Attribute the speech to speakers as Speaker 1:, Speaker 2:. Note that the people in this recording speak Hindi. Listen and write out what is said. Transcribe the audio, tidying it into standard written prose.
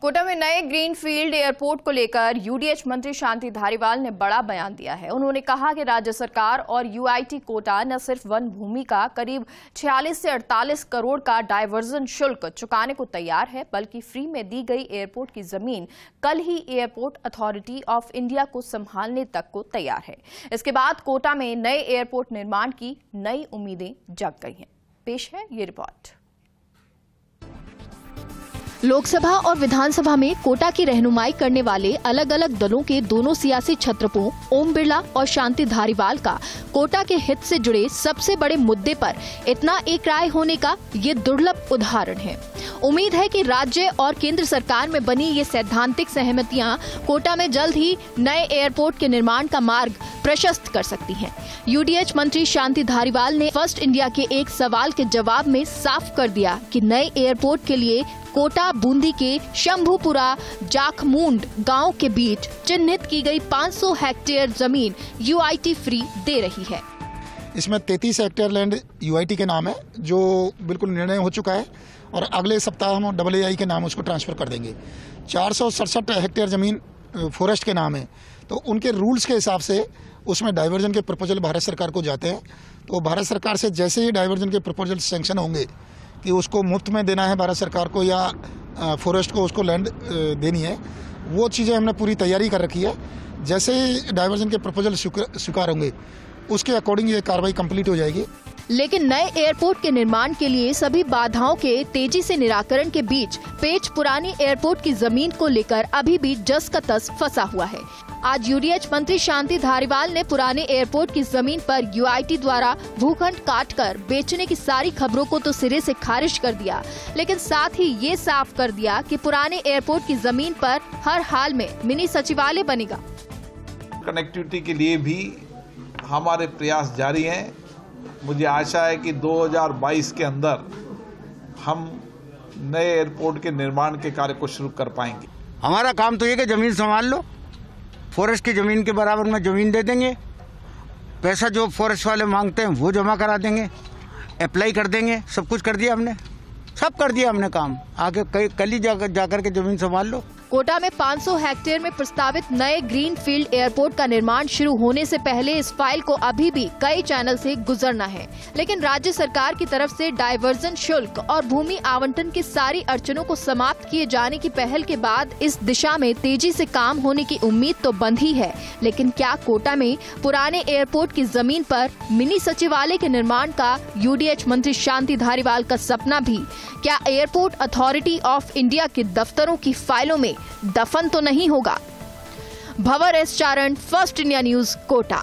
Speaker 1: कोटा में नए ग्रीनफील्ड एयरपोर्ट को लेकर यूडीएच मंत्री शांति धारीवाल ने बड़ा बयान दिया है। उन्होंने कहा कि राज्य सरकार और यूआईटी कोटा न सिर्फ वन भूमि का करीब 46 से 48 करोड़ का डायवर्जन शुल्क चुकाने को तैयार है, बल्कि फ्री में दी गई एयरपोर्ट की जमीन कल ही एयरपोर्ट अथॉरिटी ऑफ इंडिया को संभालने तक को तैयार है। इसके बाद कोटा में नए एयरपोर्ट निर्माण की नई उम्मीदें जग गई हैं। पेश है ये रिपोर्ट। लोकसभा और विधानसभा में कोटा की रहनुमाई करने वाले अलग अलग दलों के दोनों सियासी छत्रपों ओम बिरला और शांति धारीवाल का कोटा के हित से जुड़े सबसे बड़े मुद्दे पर इतना एक राय होने का ये दुर्लभ उदाहरण है। उम्मीद है कि राज्य और केंद्र सरकार में बनी ये सैद्धांतिक सहमतियां कोटा में जल्द ही नए एयरपोर्ट के निर्माण का मार्ग प्रशस्त कर सकती हैं। यूडीएच मंत्री शांति धारीवाल ने फर्स्ट इंडिया के एक सवाल के जवाब में साफ कर दिया कि नए एयरपोर्ट के लिए कोटा बूंदी के शंभूपुरा जाखमुंड गांव के बीच चिन्हित की गई 500 हेक्टेयर जमीन यूआईटी फ्री दे रही है।
Speaker 2: इसमें 33 हेक्टेयर लैंड यूआईटी के नाम है, जो बिल्कुल निर्णय हो चुका है और अगले सप्ताह हम AAI के नाम उसको ट्रांसफर कर देंगे। 467 हेक्टेयर जमीन फॉरेस्ट के नाम है, तो उनके रूल्स के हिसाब से उसमें डाइवर्जन के प्रपोजल भारत सरकार को जाते हैं। तो भारत सरकार से जैसे ही डाइवर्जन के प्रपोजल सैंक्शन होंगे कि उसको मुफ्त में देना है भारत सरकार को या फॉरेस्ट को उसको लैंड देनी है, वो चीज़ें हमने पूरी तैयारी कर रखी है। जैसे ही डाइवर्जन के प्रपोजल स्वीकार होंगे उसके अकॉर्डिंग ये कार्रवाई कंप्लीट हो जाएगी।
Speaker 1: लेकिन नए एयरपोर्ट के निर्माण के लिए सभी बाधाओं के तेजी से निराकरण के बीच पेच पुरानी एयरपोर्ट की जमीन को लेकर अभी भी जस का तस फंसा हुआ है। आज यूडीएच मंत्री शांति धारीवाल ने पुराने एयरपोर्ट की जमीन पर यूआईटी द्वारा भूखंड काटकर बेचने की सारी खबरों को तो सिरे से खारिज कर दिया, लेकिन साथ ही ये साफ कर दिया कि पुराने एयरपोर्ट की जमीन पर हर हाल में मिनी सचिवालय बनेगा।
Speaker 3: कनेक्टिविटी के लिए भी हमारे प्रयास जारी हैं। मुझे आशा है कि 2022 के अंदर हम नए एयरपोर्ट के निर्माण के कार्य को शुरू कर पाएंगे।
Speaker 4: हमारा काम तो ये कि जमीन संभाल लो, फॉरेस्ट की जमीन के बराबर में जमीन दे देंगे, पैसा जो फॉरेस्ट वाले मांगते हैं वो जमा करा देंगे, अप्लाई कर देंगे। सब कुछ कर दिया हमने, सब कर दिया हमने काम। आगे कल ही जाकर के जमीन संभाल लो।
Speaker 1: कोटा में 500 हेक्टेयर में प्रस्तावित नए ग्रीनफील्ड एयरपोर्ट का निर्माण शुरू होने से पहले इस फाइल को अभी भी कई चैनल से गुजरना है, लेकिन राज्य सरकार की तरफ से डायवर्जन शुल्क और भूमि आवंटन की सारी अड़चनों को समाप्त किए जाने की पहल के बाद इस दिशा में तेजी से काम होने की उम्मीद तो बंद ही है। लेकिन क्या कोटा में पुराने एयरपोर्ट की जमीन पर मिनी सचिवालय के निर्माण का यूडीएच मंत्री शांति धारीवाल का सपना भी क्या एयरपोर्ट अथॉरिटी ऑफ इंडिया के दफ्तरों की फाइलों में दफन तो नहीं होगा? भंवर एस चारण, फर्स्ट इंडिया न्यूज, कोटा।